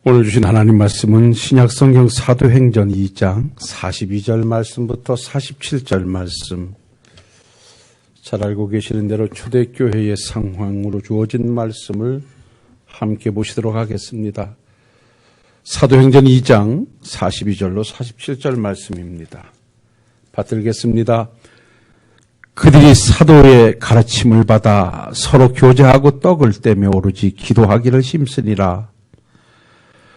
오늘 주신 하나님 말씀은 신약성경 사도행전 2장 42절 말씀부터 47절 말씀, 잘 알고 계시는 대로 초대교회의 상황으로 주어진 말씀을 함께 보시도록 하겠습니다. 사도행전 2장 42절로 47절 말씀입니다. 받들겠습니다. 그들이 사도의 가르침을 받아 서로 교제하고 떡을 떼며 오로지 기도하기를 힘쓰니라.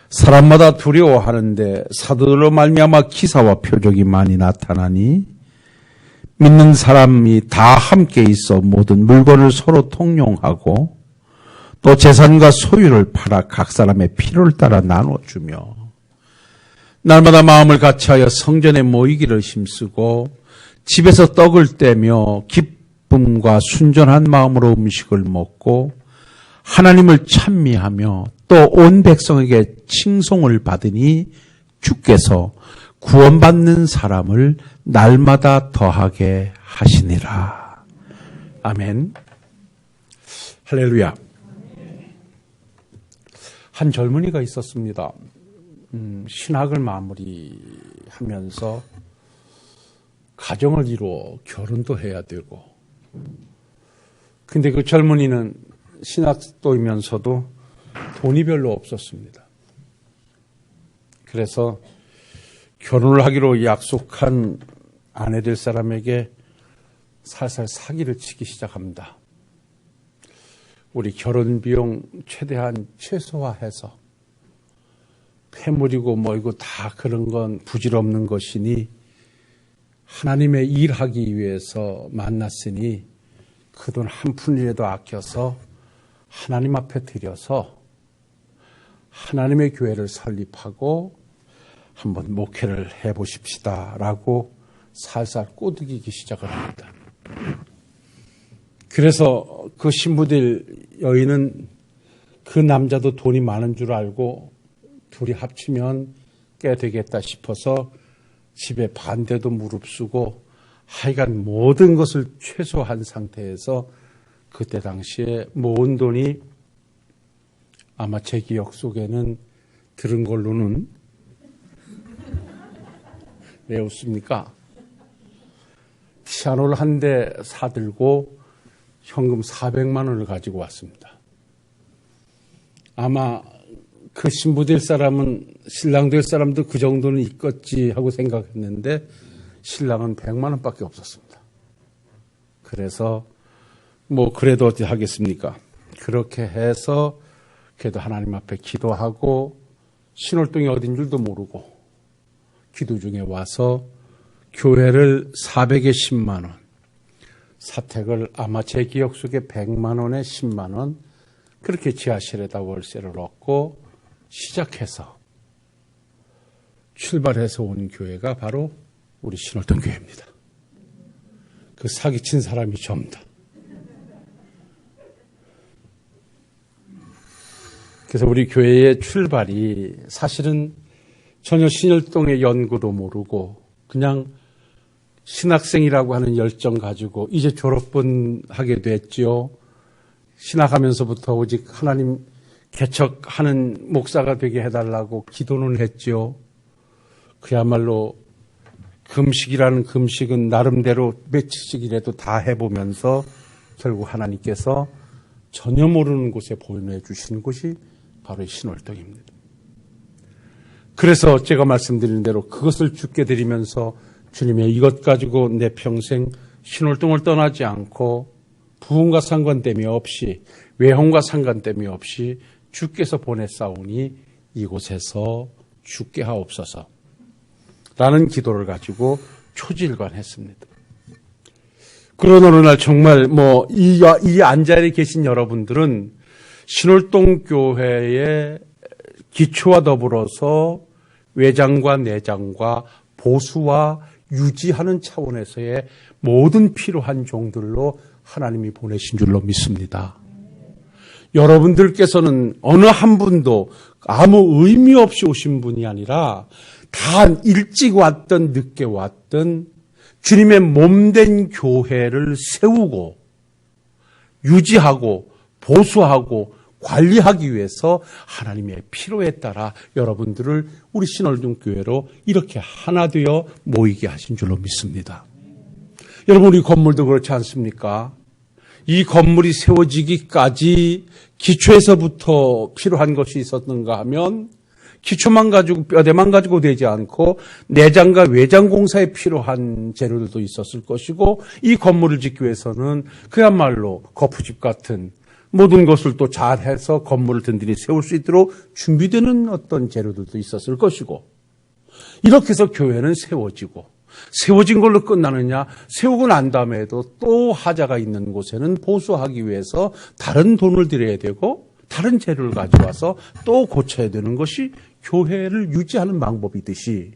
사람마다 두려워하는데 사도들로 말미암아 기사와 표적이 많이 나타나니 믿는 사람이 다 함께 있어 모든 물건을 서로 통용하고 또 재산과 소유를 팔아 각 사람의 필요를 따라 나눠주며 날마다 마음을 같이하여 성전에 모이기를 힘쓰고 집에서 떡을 떼며 기쁨과 순전한 마음으로 음식을 먹고 하나님을 찬미하며 또 온 백성에게 칭송을 받으니 주께서 구원받는 사람을 날마다 더하게 하시니라. 아멘. 할렐루야. 한 젊은이가 있었습니다. 신학을 마무리하면서 가정을 이루어 결혼도 해야 되고, 근데 그 젊은이는 신학도이면서도 돈이 별로 없었습니다. 그래서 결혼을 하기로 약속한 아내 될 사람에게 살살 사기를 치기 시작합니다. 우리 결혼 비용 최대한 최소화해서 폐물이고 뭐이고 다 그런 건 부질없는 것이니 하나님의 일하기 위해서 만났으니 그 돈 한 푼이라도 아껴서 하나님 앞에 드려서 하나님의 교회를 설립하고 한번 목회를 해보십시다 라고 살살 꼬드기기 시작을 합니다. 그래서 그 신부들 여인은 그 남자도 돈이 많은 줄 알고 둘이 합치면 꽤 되겠다 싶어서 집에 반대도 무릅쓰고 하여간 모든 것을 최소화한 상태에서 그때 당시에 모은 돈이 아마 제 기억 속에는 들은 걸로는 왜 웃습니까? 피아노를 한 대 사들고 현금 400만 원을 가지고 왔습니다. 아마 그 신부 될 사람은 신랑 될 사람도 그 정도는 있겠지 하고 생각했는데 신랑은 100만 원밖에 없었습니다. 그래서 뭐 그래도 어떻게 하겠습니까? 그렇게 해서 그래도 하나님 앞에 기도하고 신월동이 어딘 줄도 모르고 기도 중에 와서 교회를 400에 10만 원, 사택을 아마 제 기억 속에 100만 원에 10만 원, 그렇게 지하실에다 월세를 얻고 시작해서 출발해서 온 교회가 바로 우리 신월동 교회입니다. 그 사기친 사람이 접니다. 그래서 우리 교회의 출발이 사실은 전혀 신월동의 연구도 모르고 그냥 신학생이라고 하는 열정 가지고 이제 졸업은 하게 됐지요. 신학하면서부터 오직 하나님 개척하는 목사가 되게 해달라고 기도는 했지요. 그야말로 금식이라는 금식은 나름대로 며칠씩이라도 다 해보면서 결국 하나님께서 전혀 모르는 곳에 보존해 주시는 곳이 바로 신월동입니다. 그래서 제가 말씀드린 대로 그것을 주께 드리면서 주님의 이것 가지고 내 평생 신월동을 떠나지 않고 부흥과 상관됨이 없이 외형과 상관됨이 없이 주께서 보내사오니 이곳에서 죽게 하옵소서 라는 기도를 가지고 초지일관 했습니다. 그런 어느 날 정말 이 안자리에 계신 여러분들은 신월동 교회의 기초와 더불어서 외장과 내장과 보수와 유지하는 차원에서의 모든 필요한 종들로 하나님이 보내신 줄로 믿습니다. 여러분들께서는 어느 한 분도 아무 의미 없이 오신 분이 아니라 다 일찍 왔든 늦게 왔든 주님의 몸된 교회를 세우고 유지하고 보수하고 관리하기 위해서 하나님의 필요에 따라 여러분들을 우리 신월동교회로 이렇게 하나 되어 모이게 하신 줄로 믿습니다. 여러분, 우리 건물도 그렇지 않습니까? 이 건물이 세워지기까지 기초에서부터 필요한 것이 있었는가 하면 기초만 가지고 뼈대만 가지고 되지 않고 내장과 외장 공사에 필요한 재료들도 있었을 것이고, 이 건물을 짓기 위해서는 그야말로 거푸집 같은 모든 것을 또 잘해서 건물을 든든히 세울 수 있도록 준비되는 어떤 재료들도 있었을 것이고, 이렇게 해서 교회는 세워진 걸로 끝나느냐? 세우고 난 다음에도 또 하자가 있는 곳에는 보수하기 위해서 다른 돈을 들여야 되고 다른 재료를 가져와서 또 고쳐야 되는 것이 교회를 유지하는 방법이듯이,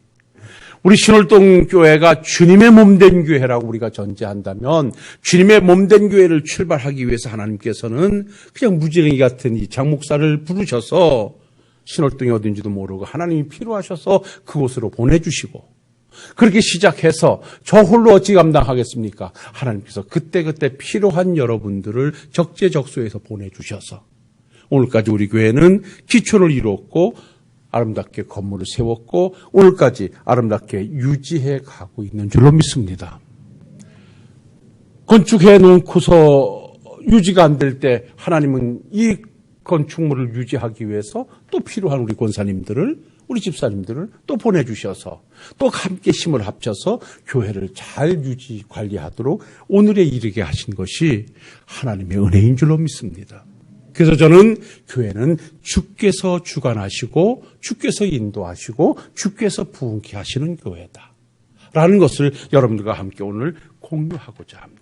우리 신월동 교회가 주님의 몸된 교회라고 우리가 전제한다면 주님의 몸된 교회를 출발하기 위해서 하나님께서는 그냥 무지랭이 같은 이 장목사를 부르셔서 신월동이 어딘지도 모르고 하나님이 필요하셔서 그곳으로 보내주시고, 그렇게 시작해서 저 홀로 어찌 감당하겠습니까? 하나님께서 그때그때 필요한 여러분들을 적재적소에서 보내주셔서 오늘까지 우리 교회는 기초를 이뤘고 아름답게 건물을 세웠고 오늘까지 아름답게 유지해 가고 있는 줄로 믿습니다. 건축해 놓고서 유지가 안 될 때 하나님은 이 건축물을 유지하기 위해서 또 필요한 우리 권사님들을, 우리 집사님들을 또 보내주셔서 또 함께 힘을 합쳐서 교회를 잘 유지 관리하도록 오늘에 이르게 하신 것이 하나님의 은혜인 줄로 믿습니다. 그래서 저는 교회는 주께서 주관하시고 주께서 인도하시고 주께서 부흥케 하시는 교회다 라는 것을 여러분들과 함께 오늘 공유하고자 합니다.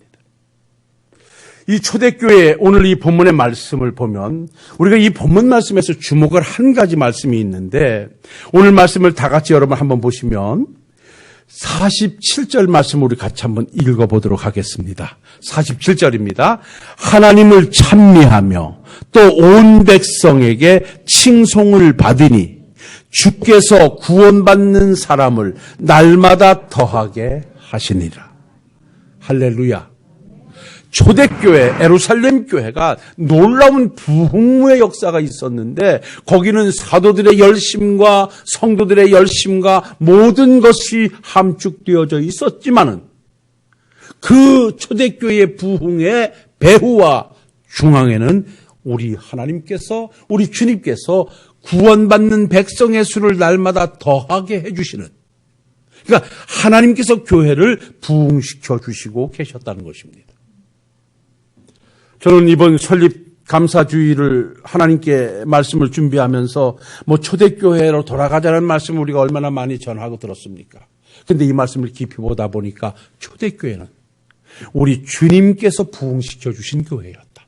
이 초대교회 오늘 이 본문의 말씀을 보면 우리가 이 본문 말씀에서 주목을 한 가지 말씀이 있는데, 오늘 말씀을 다 같이 여러분 한번 보시면 47절 말씀 우리 같이 한번 읽어보도록 하겠습니다. 47절입니다. 하나님을 찬미하며 또 온 백성에게 칭송을 받으니 주께서 구원받는 사람을 날마다 더하게 하시니라. 할렐루야. 초대교회, 예루살렘 교회가 놀라운 부흥의 역사가 있었는데 거기는 사도들의 열심과 성도들의 열심과 모든 것이 함축되어져 있었지만은 그 초대교회의 부흥의 배후와 중앙에는 우리 하나님께서, 우리 주님께서 구원받는 백성의 수를 날마다 더하게 해주시는, 그러니까 하나님께서 교회를 부흥시켜 주시고 계셨다는 것입니다. 저는 이번 설립 감사주의를 하나님께 말씀을 준비하면서 초대교회로 돌아가자는 말씀을 우리가 얼마나 많이 전하고 들었습니까? 근데 이 말씀을 깊이 보다 보니까 초대교회는 우리 주님께서 부흥시켜 주신 교회였다.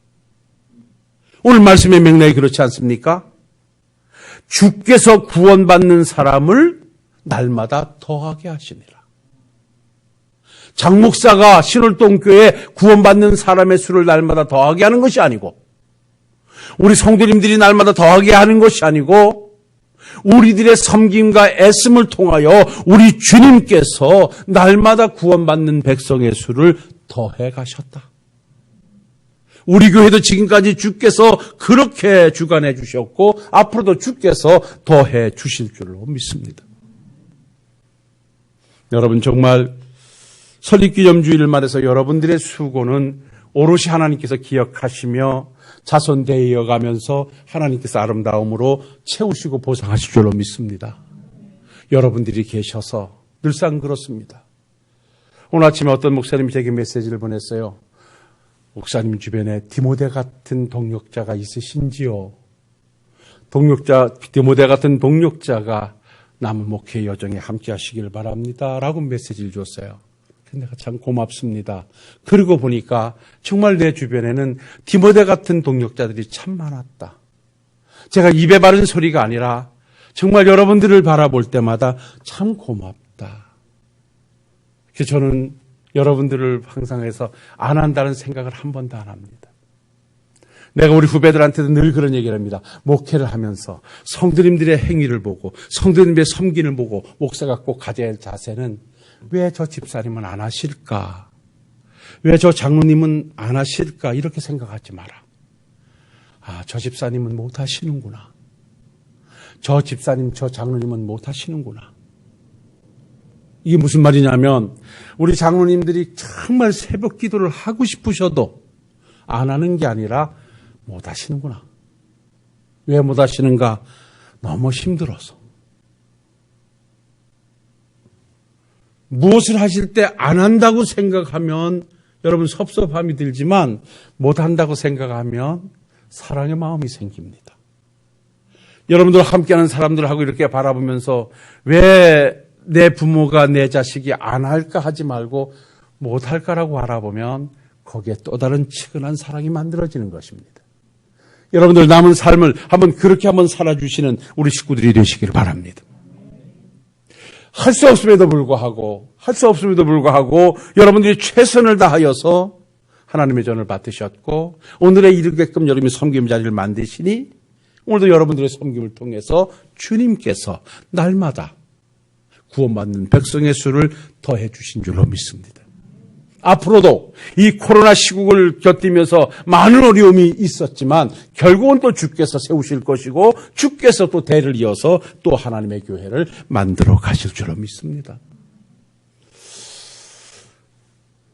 오늘 말씀의 맥락이 그렇지 않습니까? 주께서 구원받는 사람을 날마다 더하게 하시니라. 장목사가 신월동교회 구원받는 사람의 수를 날마다 더하게 하는 것이 아니고, 우리 성도님들이 날마다 더하게 하는 것이 아니고, 우리들의 섬김과 애씀을 통하여 우리 주님께서 날마다 구원받는 백성의 수를 더해 가셨다. 우리 교회도 지금까지 주께서 그렇게 주관해 주셨고 앞으로도 주께서 더해 주실 줄로 믿습니다. 여러분, 정말 설립기념주의를 말해서 여러분들의 수고는 오롯이 하나님께서 기억하시며 자손되어 가면서 하나님께서 아름다움으로 채우시고 보상하실 줄로 믿습니다. 여러분들이 계셔서 늘상 그렇습니다. 오늘 아침에 어떤 목사님이 제게 메시지를 보냈어요. 목사님 주변에 디모데 같은 동력자가 있으신지요? 디모데 같은 동력자가 남은 목회 여정에 함께 하시길 바랍니다 라고 메시지를 줬어요. 내가 참 고맙습니다. 그러고 보니까 정말 내 주변에는 디모데 같은 동력자들이 참 많았다. 제가 입에 바른 소리가 아니라 정말 여러분들을 바라볼 때마다 참 고맙다. 그래서 저는 여러분들을 항상 해서 안 한다는 생각을 한 번도 안 합니다. 내가 우리 후배들한테도 늘 그런 얘기를 합니다. 목회를 하면서 성도님들의 행위를 보고 성도님들의 섬기를 보고 목사가 꼭 가져야 할 자세는, 왜 저 집사님은 안 하실까? 왜 저 장로님은 안 하실까? 이렇게 생각하지 마라. 저 집사님은 못하시는구나. 저 집사님, 저 장로님은 못하시는구나. 이게 무슨 말이냐면 우리 장로님들이 정말 새벽 기도를 하고 싶으셔도 안 하는 게 아니라 못하시는구나. 왜 못하시는가? 너무 힘들어서. 무엇을 하실 때 안 한다고 생각하면 여러분 섭섭함이 들지만 못한다고 생각하면 사랑의 마음이 생깁니다. 여러분들 함께하는 사람들하고 이렇게 바라보면서 왜 내 부모가 내 자식이 안 할까 하지 말고 못할까라고 바라보면 거기에 또 다른 치근한 사랑이 만들어지는 것입니다. 여러분들 남은 삶을 그렇게 한번 살아주시는 우리 식구들이 되시기를 바랍니다. 할 수 없음에도 불구하고 여러분들이 최선을 다하여서 하나님의 전을 받으셨고 오늘에 이르게끔 여러분이 섬김 자리를 만드시니 오늘도 여러분들의 섬김을 통해서 주님께서 날마다 구원받는 백성의 수를 더해 주신 줄로 믿습니다. 앞으로도 이 코로나 시국을 견디면서 많은 어려움이 있었지만 결국은 또 주께서 세우실 것이고 주께서 또 대를 이어서 또 하나님의 교회를 만들어 가실 줄로 믿습니다.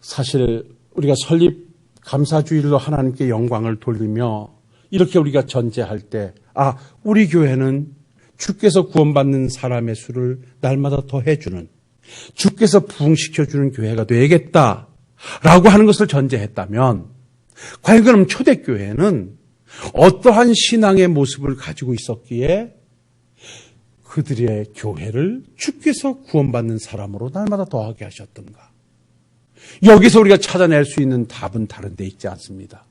사실 우리가 설립 감사주일로 하나님께 영광을 돌리며 이렇게 우리가 전제할 때 우리 교회는 주께서 구원받는 사람의 수를 날마다 더해주는 주께서 부흥시켜주는 교회가 되겠다라고 하는 것을 전제했다면 과연 그럼 초대교회는 어떠한 신앙의 모습을 가지고 있었기에 그들의 교회를 주께서 구원받는 사람으로 날마다 더하게 하셨던가? 여기서 우리가 찾아낼 수 있는 답은 다른 데 있지 않습니다.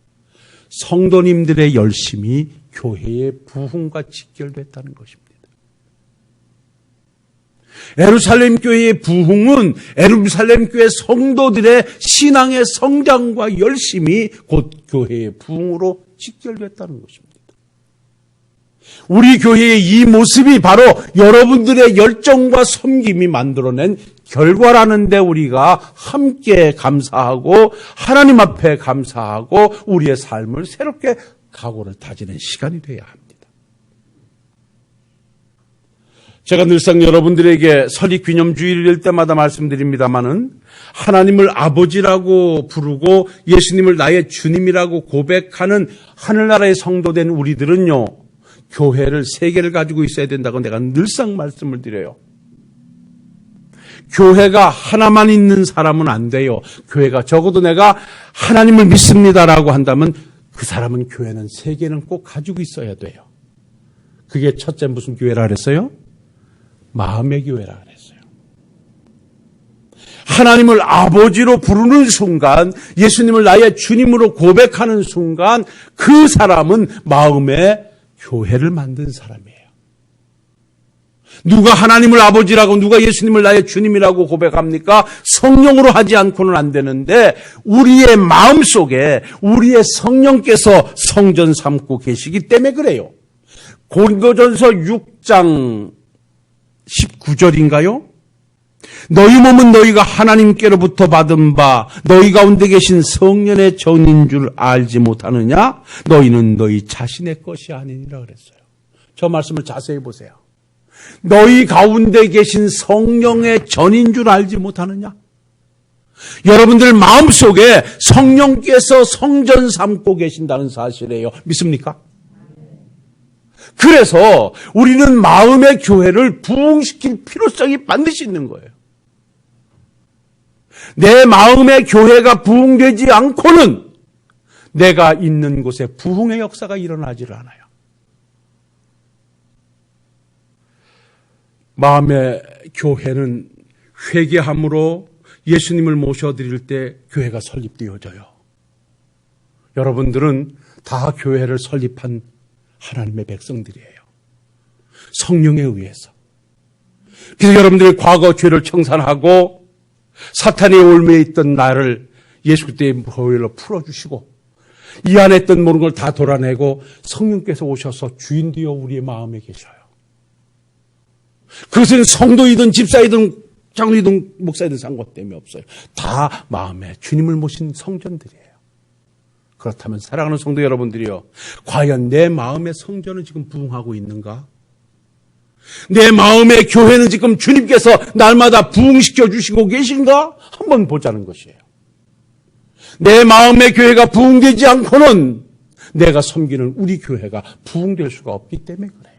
성도님들의 열심이 교회의 부흥과 직결됐다는 것입니다. 예루살렘 교회의 부흥은 예루살렘 교회 성도들의 신앙의 성장과 열심이 곧 교회의 부흥으로 직결됐다는 것입니다. 우리 교회의 이 모습이 바로 여러분들의 열정과 섬김이 만들어낸 결과라는 데 우리가 함께 감사하고 하나님 앞에 감사하고 우리의 삶을 새롭게 각오를 다지는 시간이 되어야 합니다. 제가 늘상 여러분들에게 설립 기념주일일 때마다 말씀드립니다마는 하나님을 아버지라고 부르고 예수님을 나의 주님이라고 고백하는 하늘나라의 성도된 우리들은요, 교회를 세 개를 가지고 있어야 된다고 내가 늘상 말씀을 드려요. 교회가 하나만 있는 사람은 안 돼요. 교회가 적어도 내가 하나님을 믿습니다라고 한다면 그 사람은 교회는 세 개는 꼭 가지고 있어야 돼요. 그게 첫째 무슨 교회라 그랬어요? 마음의 교회라 그랬어요. 하나님을 아버지로 부르는 순간, 예수님을 나의 주님으로 고백하는 순간 그 사람은 마음의 교회를 만든 사람이에요. 누가 하나님을 아버지라고 누가 예수님을 나의 주님이라고 고백합니까? 성령으로 하지 않고는 안 되는데 우리의 마음속에 우리의 성령께서 성전 삼고 계시기 때문에 그래요. 고린도전서 6장 19절인가요? 너희 몸은 너희가 하나님께로부터 받은 바 너희 가운데 계신 성령의 전인 줄 알지 못하느냐? 너희는 너희 자신의 것이 아니니라 그랬어요. 저 말씀을 자세히 보세요. 너희 가운데 계신 성령의 전인 줄 알지 못하느냐? 여러분들 마음속에 성령께서 성전 삼고 계신다는 사실이에요. 믿습니까? 그래서 우리는 마음의 교회를 부흥시킬 필요성이 반드시 있는 거예요. 내 마음의 교회가 부흥되지 않고는 내가 있는 곳에 부흥의 역사가 일어나질 않아요. 마음의 교회는 회개함으로 예수님을 모셔드릴 때 교회가 설립되어져요. 여러분들은 다 교회를 설립한 하나님의 백성들이에요. 성령에 의해서. 그래서 여러분들의 과거 죄를 청산하고 사탄의 올매에 있던 나를 예수 그리스도의 보혈로 풀어주시고 이 안에 있던 모든 걸 다 돌아내고 성령께서 오셔서 주인 되어 우리의 마음에 계셔요. 그것은 성도이든 집사이든 장로이든 목사이든 상관됨이 없어요. 다 마음에 주님을 모신 성전들이에요. 그렇다면 사랑하는 성도 여러분들이요, 과연 내 마음의 성전은 지금 부흥하고 있는가? 내 마음의 교회는 지금 주님께서 날마다 부흥시켜 주시고 계신가? 한번 보자는 것이에요. 내 마음의 교회가 부흥되지 않고는 내가 섬기는 우리 교회가 부흥될 수가 없기 때문에 그래요.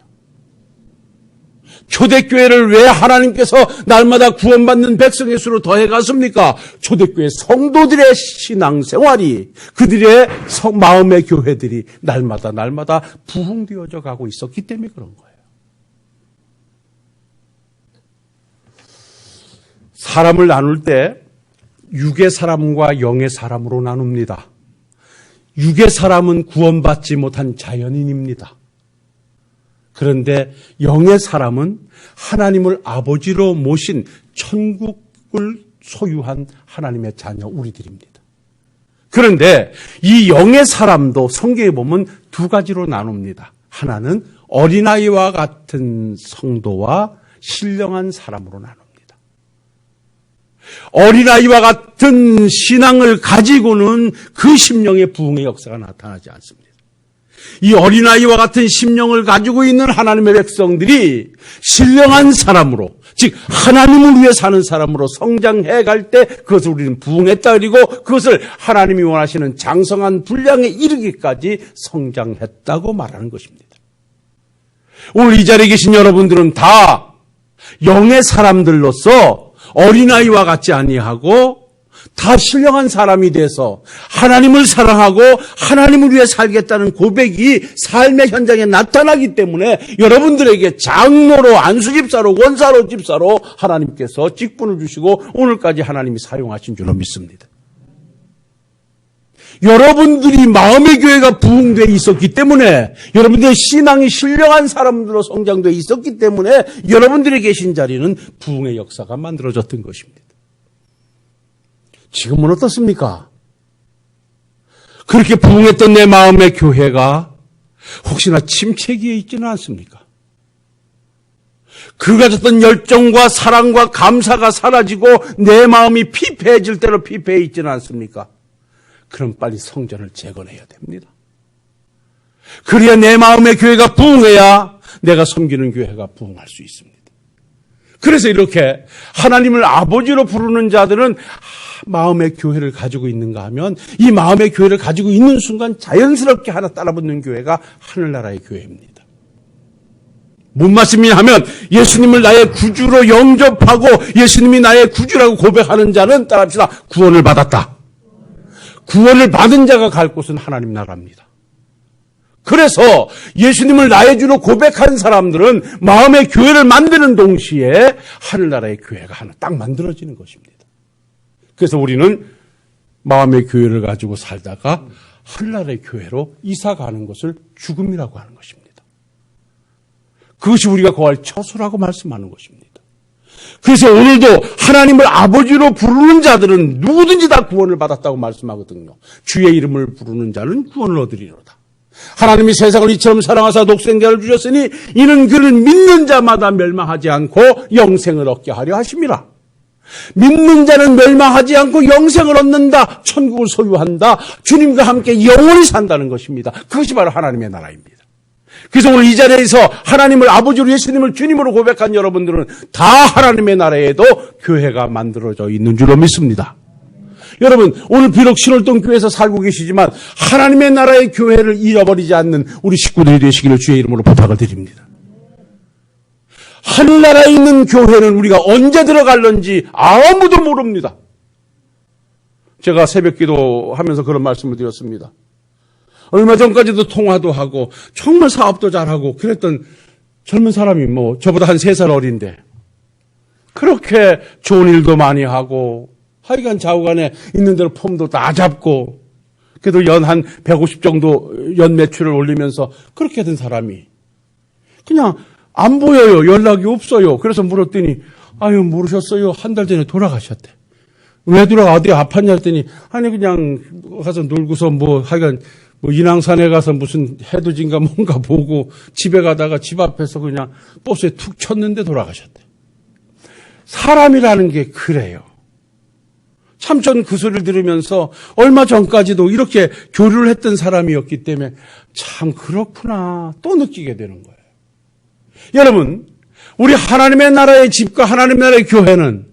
초대교회를 왜 하나님께서 날마다 구원받는 백성의 수로 더해갔습니까? 초대교회 성도들의 신앙생활이, 그들의 마음의 교회들이 날마다 부흥되어져 가고 있었기 때문에 그런 거예요. 사람을 나눌 때 육의 사람과 영의 사람으로 나눕니다. 육의 사람은 구원받지 못한 자연인입니다. 그런데 영의 사람은 하나님을 아버지로 모신 천국을 소유한 하나님의 자녀 우리들입니다. 그런데 이 영의 사람도 성경에 보면 두 가지로 나눕니다. 하나는 어린아이와 같은 성도와 신령한 사람으로 나눕니다. 어린아이와 같은 신앙을 가지고는 그 심령의 부흥의 역사가 나타나지 않습니다. 이 어린아이와 같은 심령을 가지고 있는 하나님의 백성들이 신령한 사람으로, 즉 하나님을 위해 사는 사람으로 성장해 갈 때 그것을 우리는 부흥했다, 그리고 그것을 하나님이 원하시는 장성한 분량에 이르기까지 성장했다고 말하는 것입니다. 오늘 이 자리에 계신 여러분들은 다 영의 사람들로서 어린아이와 같지 아니하고 다 신령한 사람이 돼서 하나님을 사랑하고 하나님을 위해 살겠다는 고백이 삶의 현장에 나타나기 때문에 여러분들에게 장로로, 안수집사로, 원사로, 집사로 하나님께서 직분을 주시고 오늘까지 하나님이 사용하신 줄로 믿습니다. 여러분들이 마음의 교회가 부흥되어 있었기 때문에, 여러분들의 신앙이 신령한 사람들로 성장되어 있었기 때문에 여러분들이 계신 자리는 부흥의 역사가 만들어졌던 것입니다. 지금은 어떻습니까? 그렇게 부흥했던 내 마음의 교회가 혹시나 침체기에 있지는 않습니까? 그 가졌던 열정과 사랑과 감사가 사라지고 내 마음이 피폐해질 대로 피폐해 있지는 않습니까? 그럼 빨리 성전을 재건해야 됩니다. 그래야 내 마음의 교회가 부흥해야 내가 섬기는 교회가 부흥할 수 있습니다. 그래서 이렇게 하나님을 아버지로 부르는 자들은 마음의 교회를 가지고 있는가 하면, 이 마음의 교회를 가지고 있는 순간 자연스럽게 하나 따라붙는 교회가 하늘나라의 교회입니다. 뭔 말씀이냐 하면, 예수님을 나의 구주로 영접하고 예수님이 나의 구주라고 고백하는 자는, 따라합시다, 구원을 받았다. 구원을 받은 자가 갈 곳은 하나님 나라입니다. 그래서 예수님을 나의 주로 고백한 사람들은 마음의 교회를 만드는 동시에 하늘나라의 교회가 하나 딱 만들어지는 것입니다. 그래서 우리는 마음의 교회를 가지고 살다가 하늘나라의 교회로 이사가는 것을 죽음이라고 하는 것입니다. 그것이 우리가 거할 처소라고 말씀하는 것입니다. 그래서 오늘도 하나님을 아버지로 부르는 자들은 누구든지 다 구원을 받았다고 말씀하거든요. 주의 이름을 부르는 자는 구원을 얻으리로다. 하나님이 세상을 이처럼 사랑하사 독생자를 주셨으니 이는 그를 믿는 자마다 멸망하지 않고 영생을 얻게 하려 하심이라. 믿는 자는 멸망하지 않고 영생을 얻는다. 천국을 소유한다. 주님과 함께 영원히 산다는 것입니다. 그것이 바로 하나님의 나라입니다. 그래서 오늘 이 자리에서 하나님을 아버지로, 예수님을 주님으로 고백한 여러분들은 다 하나님의 나라에도 교회가 만들어져 있는 줄로 믿습니다. 여러분, 오늘 비록 신월동 교회에서 살고 계시지만 하나님의 나라의 교회를 잃어버리지 않는 우리 식구들이 되시기를 주의 이름으로 부탁을 드립니다. 하늘나라에 있는 교회는 우리가 언제 들어갈는지 아무도 모릅니다. 제가 새벽기도 하면서 그런 말씀을 드렸습니다. 얼마 전까지도 통화도 하고 정말 사업도 잘하고 그랬던 젊은 사람이 저보다 한 3살 어린데 그렇게 좋은 일도 많이 하고 하여간 좌우간에 있는 대로 폼도 다 잡고 그래도 연 한 150 정도 연 매출을 올리면서 그렇게 된 사람이 그냥 안 보여요. 연락이 없어요. 그래서 물었더니 아유 모르셨어요. 한 달 전에 돌아가셨대. 왜 돌아가? 어디 아팠냐 했더니 아니 그냥 가서 놀고서 하여간 인왕산에 가서 무슨 해돋인가 뭔가 보고 집에 가다가 집 앞에서 그냥 버스에 툭 쳤는데 돌아가셨대. 사람이라는 게 그래요. 참 전 그 소리를 들으면서 얼마 전까지도 이렇게 교류를 했던 사람이었기 때문에 참 그렇구나 또 느끼게 되는 거예요. 여러분, 우리 하나님의 나라의 집과 하나님의 나라의 교회는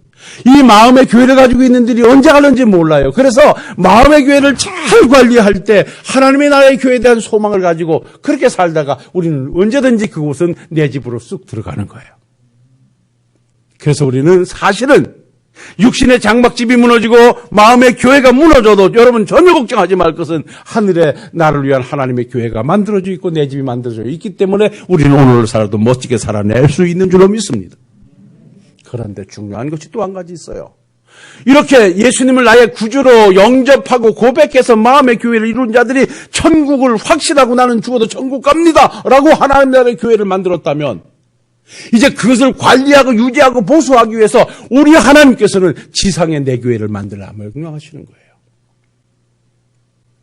이 마음의 교회를 가지고 있는 들이 언제 갈는지 몰라요. 그래서 마음의 교회를 잘 관리할 때 하나님의 나라의 교회에 대한 소망을 가지고 그렇게 살다가 우리는 언제든지 그곳은 내 집으로 쑥 들어가는 거예요. 그래서 우리는 사실은 육신의 장막집이 무너지고 마음의 교회가 무너져도 여러분 전혀 걱정하지 말 것은 하늘에 나를 위한 하나님의 교회가 만들어져 있고 내 집이 만들어져 있기 때문에 우리는 오늘을 살아도 멋지게 살아낼 수 있는 줄로 믿습니다. 그런데 중요한 것이 또 한 가지 있어요. 이렇게 예수님을 나의 구주로 영접하고 고백해서 마음의 교회를 이룬 자들이 천국을 확신하고 나는 죽어도 천국 갑니다 라고 하나님 나라의 교회를 만들었다면 이제 그것을 관리하고 유지하고 보수하기 위해서 우리 하나님께서는 지상에 내 교회를 만들라 명령하시는 거예요.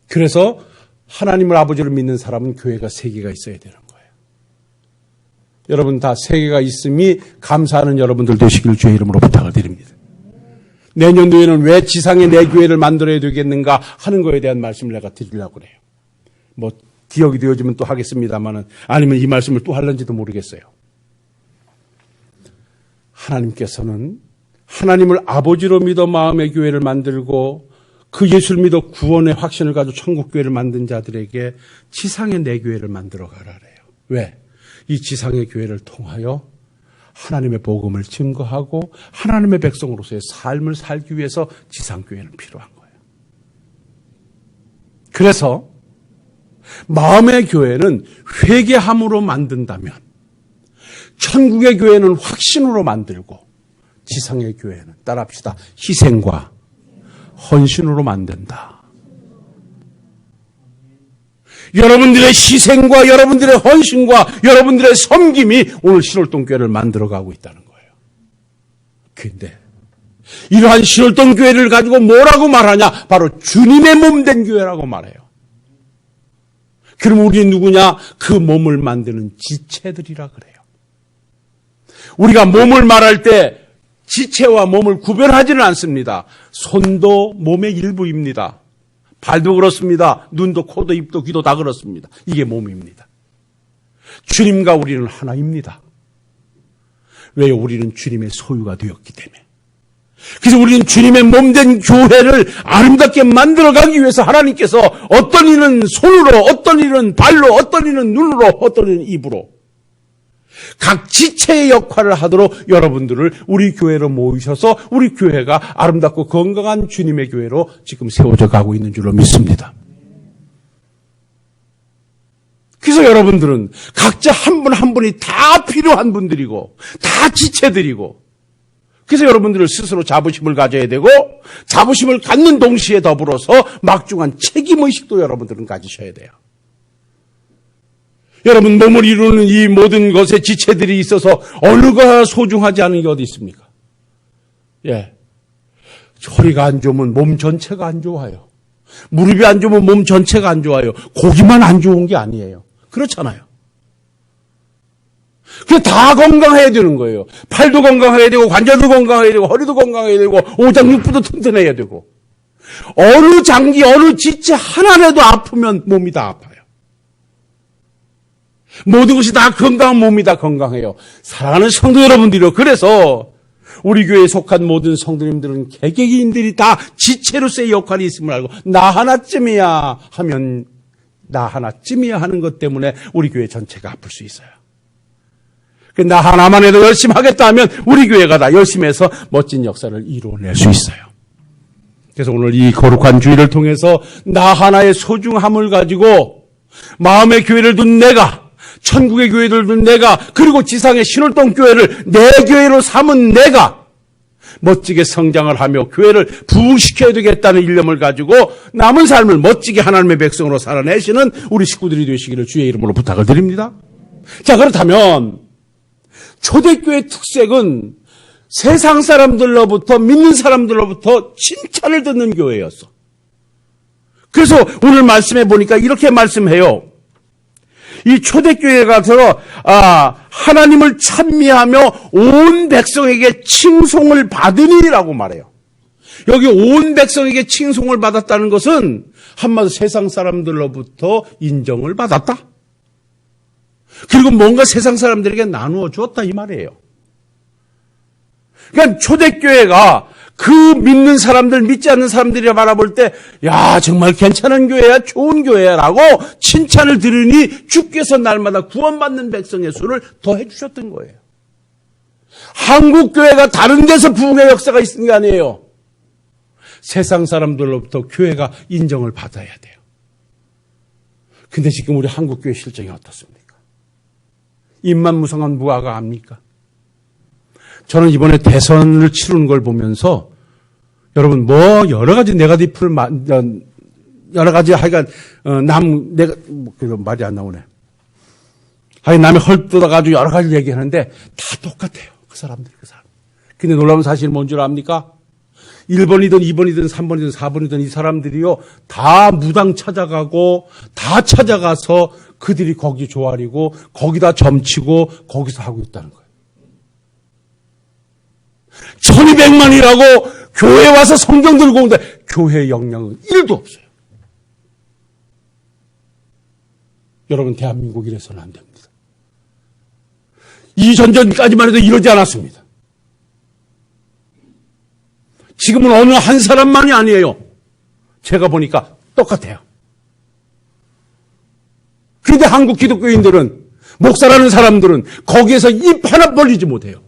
그래서 하나님을 아버지를 믿는 사람은 교회가 3개가 있어야 되는 거예요. 여러분 다 3개가 있음이 감사하는 여러분들 되시길 주의 이름으로 부탁을 드립니다. 내년도에는 왜 지상에 내 교회를 만들어야 되겠는가 하는 거에 대한 말씀을 내가 드리려고 그래요. 뭐 기억이 되어지면 또 하겠습니다만은 아니면 이 말씀을 또 할는지도 모르겠어요. 하나님께서는 하나님을 아버지로 믿어 마음의 교회를 만들고 그 예수를 믿어 구원의 확신을 가지고 천국교회를 만든 자들에게 지상의 내 교회를 만들어 가라래요. 왜? 이 지상의 교회를 통하여 하나님의 복음을 증거하고 하나님의 백성으로서의 삶을 살기 위해서 지상교회는 필요한 거예요. 그래서 마음의 교회는 회개함으로 만든다면 천국의 교회는 확신으로 만들고 지상의 교회는 따라합시다. 희생과 헌신으로 만든다. 여러분들의 희생과 여러분들의 헌신과 여러분들의 섬김이 오늘 신월동교회를 만들어가고 있다는 거예요. 그런데 이러한 신월동교회를 가지고 뭐라고 말하냐? 바로 주님의 몸 된 교회라고 말해요. 그럼 우리 누구냐? 그 몸을 만드는 지체들이라 그래요. 우리가 몸을 말할 때 지체와 몸을 구별하지는 않습니다. 손도 몸의 일부입니다. 발도 그렇습니다. 눈도 코도 입도 귀도 다 그렇습니다. 이게 몸입니다. 주님과 우리는 하나입니다. 왜요? 우리는 주님의 소유가 되었기 때문에. 그래서 우리는 주님의 몸된 교회를 아름답게 만들어가기 위해서 하나님께서 어떤 이는 손으로, 어떤 이는 발로, 어떤 이는 눈으로, 어떤 이는 입으로 각 지체의 역할을 하도록 여러분들을 우리 교회로 모이셔서 우리 교회가 아름답고 건강한 주님의 교회로 지금 세워져 가고 있는 줄로 믿습니다. 그래서 여러분들은 각자 한 분 한 분이 다 필요한 분들이고 다 지체들이고 그래서 여러분들을 스스로 자부심을 가져야 되고 자부심을 갖는 동시에 더불어서 막중한 책임의식도 여러분들은 가지셔야 돼요. 여러분 몸을 이루는 이 모든 것에 지체들이 있어서 어느가 소중하지 않은 게 어디 있습니까? 예, 허리가 안 좋으면 몸 전체가 안 좋아요. 무릎이 안 좋으면 몸 전체가 안 좋아요. 고기만 안 좋은 게 아니에요. 그렇잖아요. 그게 다 건강해야 되는 거예요. 팔도 건강해야 되고 관절도 건강해야 되고 허리도 건강해야 되고 오장육부도 튼튼해야 되고 어느 장기 어느 지체 하나라도 아프면 몸이 다 아파요. 모든 것이 다 건강한 몸이 다 건강해요. 사랑하는 성도 여러분들이요. 그래서 우리 교회에 속한 모든 성도님들은 개개인들이 다 지체로서의 역할이 있음을 알고 나 하나쯤이야 하면 나 하나쯤이야 하는 것 때문에 우리 교회 전체가 아플 수 있어요. 나 하나만 해도 열심히 하겠다 하면 우리 교회가 다 열심히 해서 멋진 역사를 이루어낼 수 있어요. 그래서 오늘 이 거룩한 주일을 통해서 나 하나의 소중함을 가지고 마음의 교회를 둔 내가 천국의 교회를 둔 내가 그리고 지상의 신월동 교회를 내 교회로 삼은 내가 멋지게 성장을 하며 교회를 부흥시켜야 되겠다는 일념을 가지고 남은 삶을 멋지게 하나님의 백성으로 살아내시는 우리 식구들이 되시기를 주의 이름으로 부탁을 드립니다. 자, 그렇다면 초대교회의 특색은 세상 사람들로부터 믿는 사람들로부터 칭찬을 듣는 교회였어. 그래서 오늘 말씀해 보니까 이렇게 말씀해요. 이 초대교회에 가서 하나님을 찬미하며 온 백성에게 칭송을 받으니라고 말해요. 여기 온 백성에게 칭송을 받았다는 것은 한마디로 세상 사람들로부터 인정을 받았다. 그리고 뭔가 세상 사람들에게 나누어 주었다 이 말이에요. 그러니까 초대교회가 그 믿는 사람들, 믿지 않는 사람들이 바라볼 때, 야, 정말 괜찮은 교회야, 좋은 교회야 라고 칭찬을 들으니 주께서 날마다 구원받는 백성의 수를 더해 주셨던 거예요. 한국교회가 다른 데서 부흥의 역사가 있는 게 아니에요. 세상 사람들로부터 교회가 인정을 받아야 돼요. 근데 지금 우리 한국교회 실정이 어떻습니까? 입만무성한 무화가 압니까? 저는 이번에 대선을 치르는 걸 보면서 여러분 뭐 여러 가지 네거티브를 여러 가지 하여간 내가 그 말이 안 나오네. 하여간 남의 헐뜯어가지고 여러 가지 얘기하는데 다 똑같아요. 그 사람. 근데 놀라운 사실은 뭔 줄 압니까? 1번이든 2번이든 3번이든 4번이든 이 사람들이요 다 무당 찾아가고 다 찾아가서 그들이 거기 조아리고 거기다 점치고 거기서 하고 있다는 거예요. 1200만이라고 교회 와서 성경 들고 오는데 교회의 영향은 1도 없어요. 여러분 대한민국 이래서는 안 됩니다. 이전까지만 해도 이러지 않았습니다. 지금은 어느 한 사람만이 아니에요. 제가 보니까 똑같아요. 그런데 한국 기독교인들은 목사라는 사람들은 거기에서 입 하나 벌리지 못해요.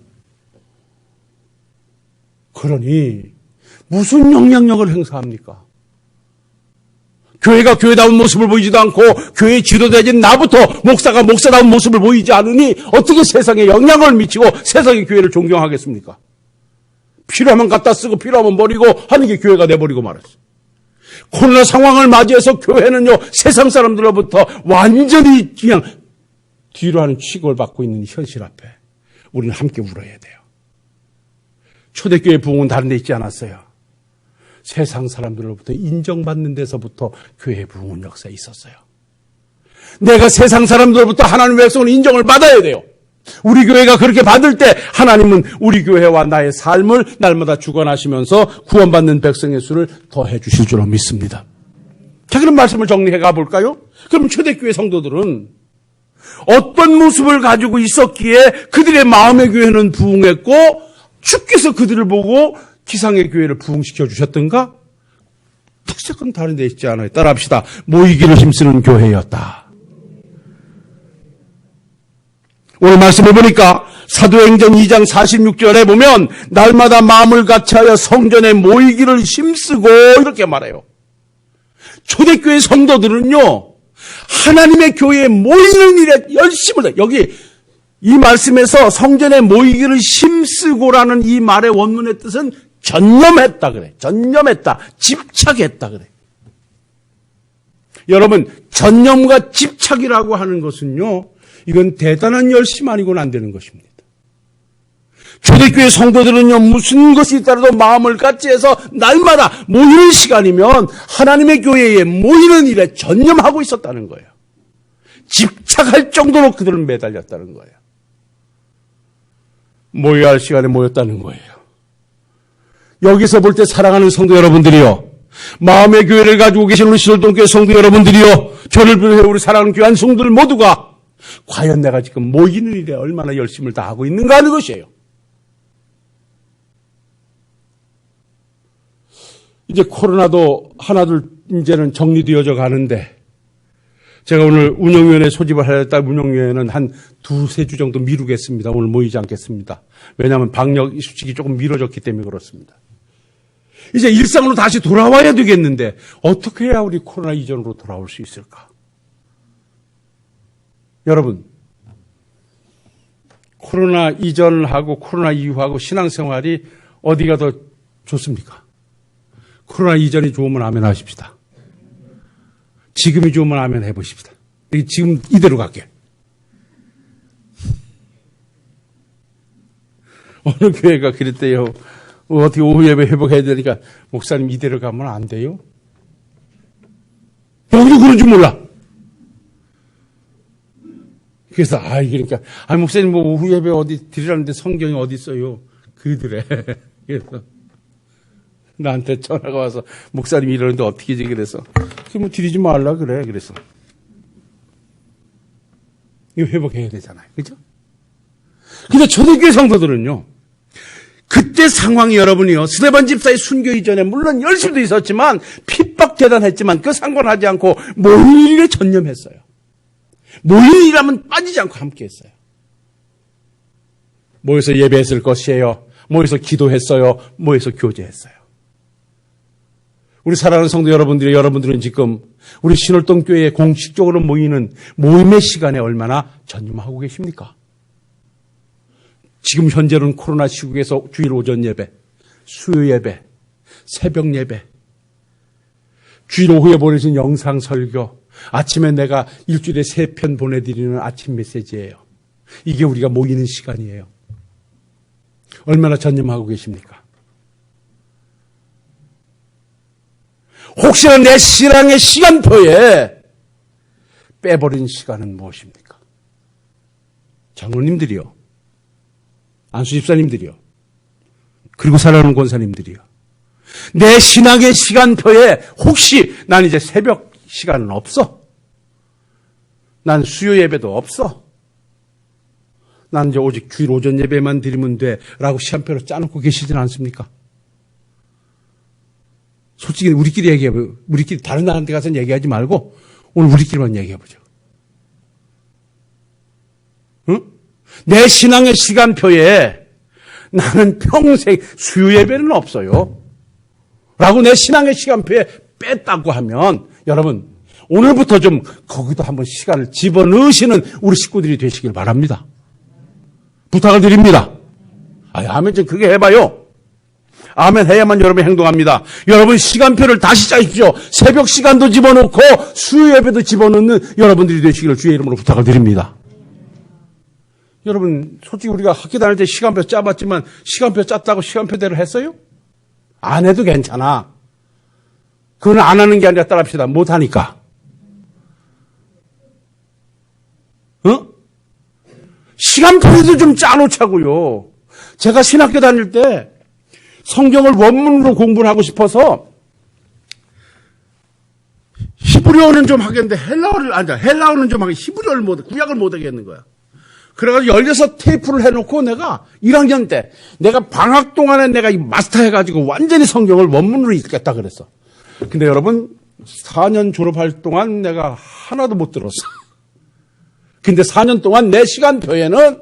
그러니 무슨 영향력을 행사합니까? 교회가 교회다운 모습을 보이지도 않고 교회 지도자인 나부터 목사가 목사다운 모습을 보이지 않으니 어떻게 세상에 영향을 미치고 세상의 교회를 존경하겠습니까? 필요하면 갖다 쓰고 필요하면 버리고 하는 게 교회가 돼버리고 말았어요. 코로나 상황을 맞이해서 교회는요 세상 사람들로부터 완전히 그냥 뒤로 하는 취급을 받고 있는 현실 앞에 우리는 함께 울어야 돼요. 초대교회 부흥은 다른 데 있지 않았어요. 세상 사람들로부터 인정받는 데서부터 교회 부흥 역사에 있었어요. 내가 세상 사람들로부터 하나님의 백성을 인정을 받아야 돼요. 우리 교회가 그렇게 받을 때 하나님은 우리 교회와 나의 삶을 날마다 주관하시면서 구원받는 백성의 수를 더해 주실 줄로 믿습니다. 자, 그럼 말씀을 정리해 가볼까요? 그럼 초대교회 성도들은 어떤 모습을 가지고 있었기에 그들의 마음의 교회는 부흥했고 주께서 그들을 보고 기상의 교회를 부흥시켜 주셨던가? 특색은 다른 데 있지 않아요. 따라합시다. 모이기를 힘쓰는 교회였다. 오늘 말씀을 보니까 사도행전 2장 46절에 보면 날마다 마음을 같이하여 성전에 모이기를 힘쓰고 이렇게 말해요. 초대교회 성도들은요. 하나님의 교회에 모이는 일에 열심을 해요. 여기 이 말씀에서 성전에 모이기를 힘쓰고라는 이 말의 원문의 뜻은 전념했다 그래. 전념했다. 집착했다 그래. 여러분, 전념과 집착이라고 하는 것은요. 이건 대단한 열심 아니고는 안 되는 것입니다. 초대교회 성도들은요. 무슨 것이 있더라도 마음을 같이 해서 날마다 모이는 시간이면 하나님의 교회에 모이는 일에 전념하고 있었다는 거예요. 집착할 정도로 그들은 매달렸다는 거예요. 모여야 할 시간에 모였다는 거예요. 여기서 볼 때 사랑하는 성도 여러분들이요. 마음의 교회를 가지고 계신 우리 시설동교회 성도 여러분들이요. 저를 비롯해 우리 사랑하는 귀한 성도들 모두가 과연 내가 지금 모이는 일에 얼마나 열심을 다하고 있는가 하는 것이에요. 이제 코로나도 하나둘 이제는 정리되어져 가는데 제가 오늘 운영위원회 소집을 하였다. 운영위원회는 한 2-3주 정도 미루겠습니다. 오늘 모이지 않겠습니다. 왜냐하면 방역 수칙이 조금 미뤄졌기 때문에 그렇습니다. 이제 일상으로 다시 돌아와야 되겠는데 어떻게 해야 우리 코로나 이전으로 돌아올 수 있을까? 여러분, 코로나 이전하고 코로나 이후하고 신앙생활이 어디가 더 좋습니까? 코로나 이전이 좋으면 아멘 하십시다. 지금이 좋으면 아멘 해보십시다. 지금 이대로 갈게. 어느 교회가 그랬대요. 어떻게 오후 예배 회복해야 되니까 목사님 이대로 가면 안 돼요? 여기도 그런 줄 몰라. 그래서 그러니까 목사님 뭐 오후 예배 어디 드리라는데 성경이 어디 있어요? 그들에. 그래서 나한테 전화가 와서 목사님이 이러는데 어떻게 하지 그래서 뭐 드리지 말라 그래 그래서 이거 회복해야 되잖아요. 그죠? 근데 초대교회 성도들은요. 그때 상황이 여러분이요. 스데반 집사의 순교 이전에 물론 열심도 있었지만 핍박 대단했지만 그 상관하지 않고 모인 일에 전념했어요. 모인 일하면 빠지지 않고 함께했어요. 모여서 예배했을 것이에요. 모여서 기도했어요. 모여서 교제했어요. 우리 사랑하는 성도 여러분들은 지금 우리 신월동교회에 공식적으로 모이는 모임의 시간에 얼마나 전념하고 계십니까? 지금 현재는 코로나 시국에서 주일 오전 예배, 수요 예배, 새벽 예배, 주일 오후에 보내준 영상 설교, 아침에 내가 일주일에 3편 보내드리는 아침 메시지예요. 이게 우리가 모이는 시간이에요. 얼마나 전념하고 계십니까? 혹시나 내 신앙의 시간표에 빼버린 시간은 무엇입니까? 장로님들이요. 안수 집사님들이요. 그리고 사랑하는 권사님들이요. 내 신앙의 시간표에 혹시 난 이제 새벽 시간은 없어. 난 수요 예배도 없어. 난 이제 오직 주일 오전 예배만 드리면 돼. 라고 시간표를 짜놓고 계시진 않습니까? 솔직히 우리끼리 얘기해보죠. 우리끼리 다른 나라한테 가서는 얘기하지 말고 오늘 우리끼리만 얘기해보죠. 응? 내 신앙의 시간표에 나는 평생 수요 예배는 없어요. 라고 내 신앙의 시간표에 뺐다고 하면 여러분 오늘부터 좀 거기도 한번 시간을 집어넣으시는 우리 식구들이 되시길 바랍니다. 부탁을 드립니다. 아멘 좀 크게 해봐요. 아멘 해야만 여러분이 행동합니다. 여러분 시간표를 다시 짜십시오. 새벽 시간도 집어넣고 수요 예배도 집어넣는 여러분들이 되시기를 주의 이름으로 부탁을 드립니다. 여러분 솔직히 우리가 학교 다닐 때 시간표 짜봤지만 시간표 짰다고 시간표대로 했어요? 안 해도 괜찮아. 그건 안 하는 게 아니라 따라합시다. 못하니까. 시간표에도 좀 짜놓자고요. 제가 신학교 다닐 때 성경을 원문으로 공부를 하고 싶어서 히브리어는 좀 하겠는데 헬라어는 좀 하겠는데 히브리어를 구약을 못 하겠는 거야. 그래가지고 열려서 테이프를 해놓고 내가 1학년 때 내가 방학 동안에 내가 마스터 해가지고 완전히 성경을 원문으로 읽겠다 그랬어. 근데 여러분 4년 졸업할 동안 내가 하나도 못 들었어. 근데 4년 동안 내 시간표에는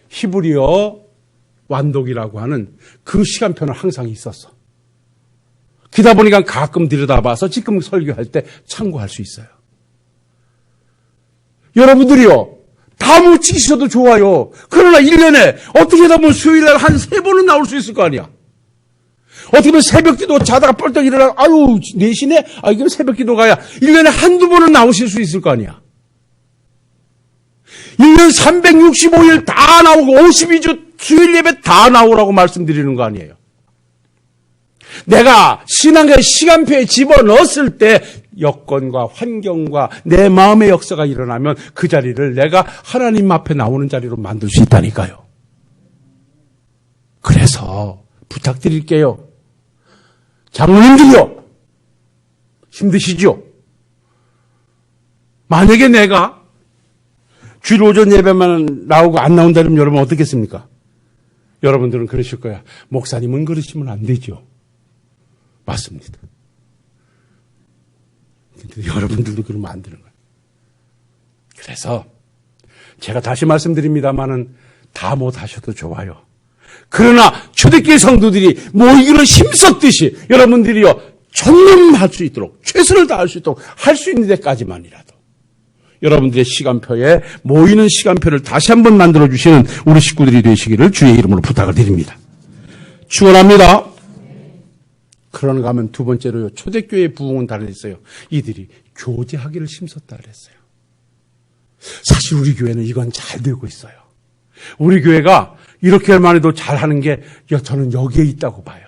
히브리어 완독이라고 하는 그 시간표는 항상 있었어. 그러다 보니까 가끔 들여다봐서 지금 설교할 때 참고할 수 있어요. 여러분들이요. 다 못 지키셔도 좋아요. 그러나 1년에 어떻게 하다 보면 수요일날 한 3번은 나올 수 있을 거 아니야. 어떻게 보면 새벽기도 자다가 뻘떡 일어나 아유 4시네? 아 이게 새벽기도 가야 1년에 한두 번은 나오실 수 있을 거 아니야. 1년 365일 다 나오고 52주 수요일 예배 다 나오라고 말씀드리는 거 아니에요. 내가 신앙의 시간표에 집어넣었을 때 여건과 환경과 내 마음의 역사가 일어나면 그 자리를 내가 하나님 앞에 나오는 자리로 만들 수 있다니까요. 그래서 부탁드릴게요. 장로님들이요. 힘드시죠? 만약에 내가 주일 오전 예배만 나오고 안 나온다면 여러분 어떻겠습니까? 여러분들은 그러실 거야. 목사님은 그러시면 안 되죠. 맞습니다. 근데 여러분들도 그러면 안 되는 거예요. 그래서 제가 다시 말씀드립니다만은 다 못하셔도 좋아요. 그러나 초대교회 성도들이 모이기를 힘썼듯이 여러분들이요 전념할 수 있도록 최선을 다할 수 있도록 할 수 있는 데까지만이라도 여러분들의 시간표에 모이는 시간표를 다시 한번 만들어주시는 우리 식구들이 되시기를 주의 이름으로 부탁을 드립니다. 축원합니다. 그런가 하면 두 번째로요. 초대교회의 부흥은 달라졌어요. 이들이 교제하기를 힘썼다 그랬어요. 사실 우리 교회는 이건 잘 되고 있어요. 우리 교회가 이렇게만 해도 잘하는 게 저는 여기에 있다고 봐요.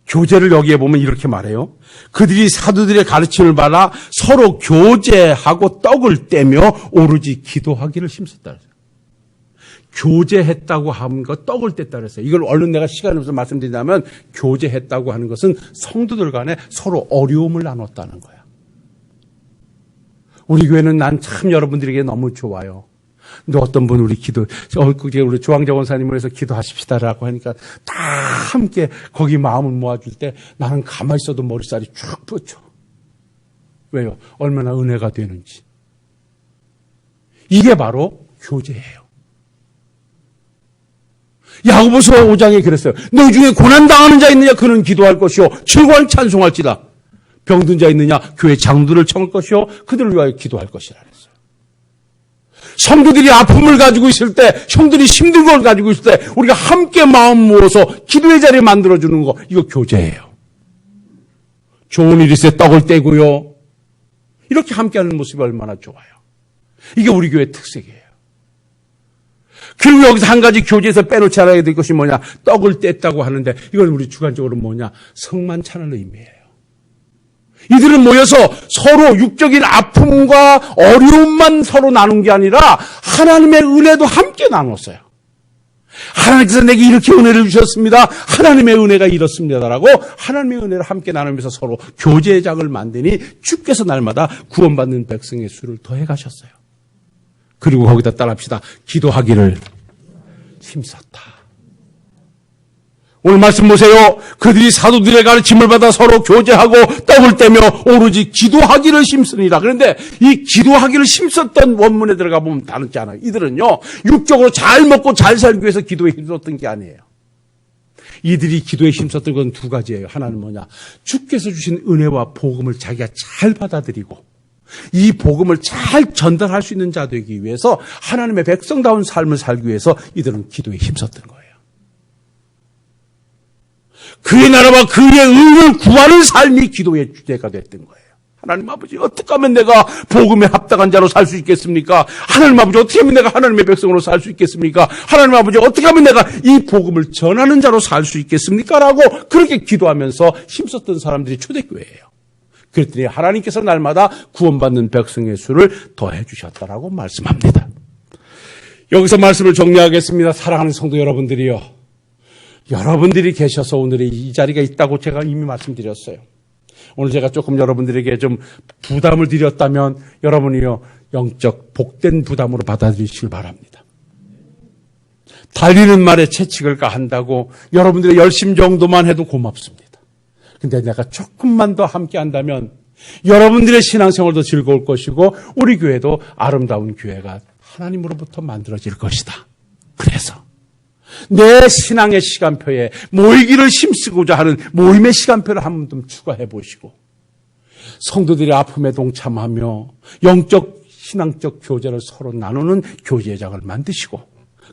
교제를 여기에 보면 이렇게 말해요. 그들이 사도들의 가르침을 받아 서로 교제하고 떡을 떼며 오로지 기도하기를 힘썼다. 교제했다고 하는 거 떡을 뗐다 그랬어요. 이걸 얼른 내가 시간이 없어서 말씀드리자면 교제했다고 하는 것은 성도들 간에 서로 어려움을 나눴다는 거야. 우리 교회는 난 참 여러분들에게 너무 좋아요. 근데 어떤 분 우리 우리 조항자 원사님을 해서 기도하십시다라고 하니까 다 함께 거기 마음을 모아줄 때 나는 가만히 있어도 머리살이 쭉 뻗쳐. 왜요? 얼마나 은혜가 되는지. 이게 바로 교제예요. 야고보서 5장에 그랬어요. 너희 중에 고난당하는 자 있느냐? 그는 기도할 것이요 즐거운 찬송할지다. 병든 자 있느냐? 교회 장로들을 청할 것이요 그들을 위하여 기도할 것이라 그랬어요. 성도들이 아픔을 가지고 있을 때, 형들이 힘든 걸 가지고 있을 때 우리가 함께 마음 모아서 기도의 자리를 만들어주는 거, 이거 교제예요. 좋은 일 있을 때 떡을 떼고요. 이렇게 함께하는 모습이 얼마나 좋아요. 이게 우리 교회의 특색이에요. 그리고 여기서 한 가지 교제에서 빼놓지 않아야 될 것이 뭐냐? 떡을 뗐다고 하는데 이건 우리 주관적으로 뭐냐? 성만찬을 의미해요. 이들은 모여서 서로 육적인 아픔과 어려움만 서로 나눈 게 아니라 하나님의 은혜도 함께 나눴어요. 하나님께서 내게 이렇게 은혜를 주셨습니다. 하나님의 은혜가 이렇습니다라고 하나님의 은혜를 함께 나누면서 서로 교제의 장을 만드니 주께서 날마다 구원받는 백성의 수를 더해 가셨어요. 그리고 거기다 따라합시다. 기도하기를 힘썼다. 오늘 말씀 보세요. 그들이 사도들의 가르침을 받아 서로 교제하고 떡을 떼며 오로지 기도하기를 힘쓰니라. 그런데 이 기도하기를 힘썼던 원문에 들어가 보면 다르지 않아요. 이들은요, 육적으로 잘 먹고 잘 살기 위해서 기도에 힘썼던 게 아니에요. 이들이 기도에 힘썼던 건 두 가지예요. 하나는 뭐냐? 주께서 주신 은혜와 복음을 자기가 잘 받아들이고 이 복음을 잘 전달할 수 있는 자 되기 위해서 하나님의 백성다운 삶을 살기 위해서 이들은 기도에 힘썼던 거예요. 그의 나라와 그의 의를 구하는 삶이 기도의 주제가 됐던 거예요. 하나님 아버지, 어떻게 하면 내가 복음에 합당한 자로 살 수 있겠습니까? 하나님 아버지, 어떻게 하면 내가 하나님의 백성으로 살 수 있겠습니까? 하나님 아버지, 어떻게 하면 내가 이 복음을 전하는 자로 살 수 있겠습니까? 라고 그렇게 기도하면서 힘썼던 사람들이 초대교회예요. 그랬더니 하나님께서 날마다 구원받는 백성의 수를 더해 주셨다라고 말씀합니다. 여기서 말씀을 정리하겠습니다. 사랑하는 성도 여러분들이요. 여러분들이 계셔서 오늘의 이 자리가 있다고 제가 이미 말씀드렸어요. 오늘 제가 조금 여러분들에게 좀 부담을 드렸다면 여러분이요, 영적 복된 부담으로 받아들이시길 바랍니다. 달리는 말에 채찍을 가한다고 여러분들의 열심 정도만 해도 고맙습니다. 근데 내가 조금만 더 함께 한다면 여러분들의 신앙생활도 즐거울 것이고 우리 교회도 아름다운 교회가 하나님으로부터 만들어질 것이다. 그래서 내 신앙의 시간표에 모이기를 힘쓰고자 하는 모임의 시간표를 한 번 좀 추가해 보시고 성도들의 아픔에 동참하며 영적 신앙적 교제를 서로 나누는 교제의 장을 만드시고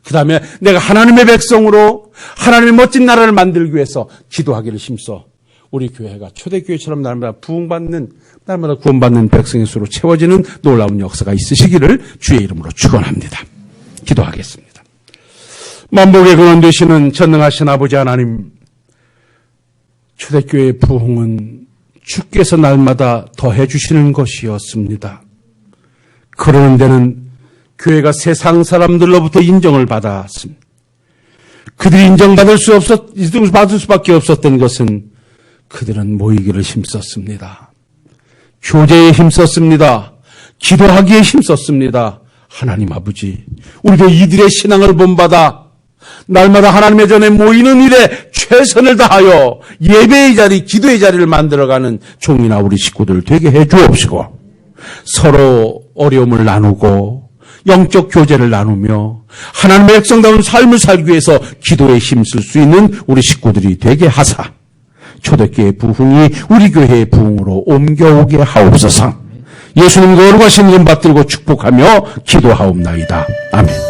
그 다음에 내가 하나님의 백성으로 하나님의 멋진 나라를 만들기 위해서 기도하기를 힘써 우리 교회가 초대교회처럼 날마다 부흥받는, 날마다 구원받는 백성의 수로 채워지는 놀라운 역사가 있으시기를 주의 이름으로 축원합니다. 기도하겠습니다. 만복의 근원 되시는 전능하신 아버지 하나님, 초대교회의 부흥은 주께서 날마다 더해 주시는 것이었습니다. 그러는 데는 교회가 세상 사람들로부터 인정을 받았습니다. 그들이 인정받을 수밖에 없었던 것은 그들은 모이기를 힘썼습니다. 교제에 힘썼습니다. 기도하기에 힘썼습니다. 하나님 아버지, 우리도 이들의 신앙을 본받아 날마다 하나님의 전에 모이는 일에 최선을 다하여 예배의 자리, 기도의 자리를 만들어가는 종이나 우리 식구들 되게 해 주옵시고 서로 어려움을 나누고 영적 교제를 나누며 하나님의 백성다운 삶을 살기 위해서 기도에 힘쓸 수 있는 우리 식구들이 되게 하사 초대교회의 부흥이 우리 교회의 부흥으로 옮겨오게 하옵소서. 예수님 거룩하신 이름 받들고 축복하며 기도하옵나이다. 아멘.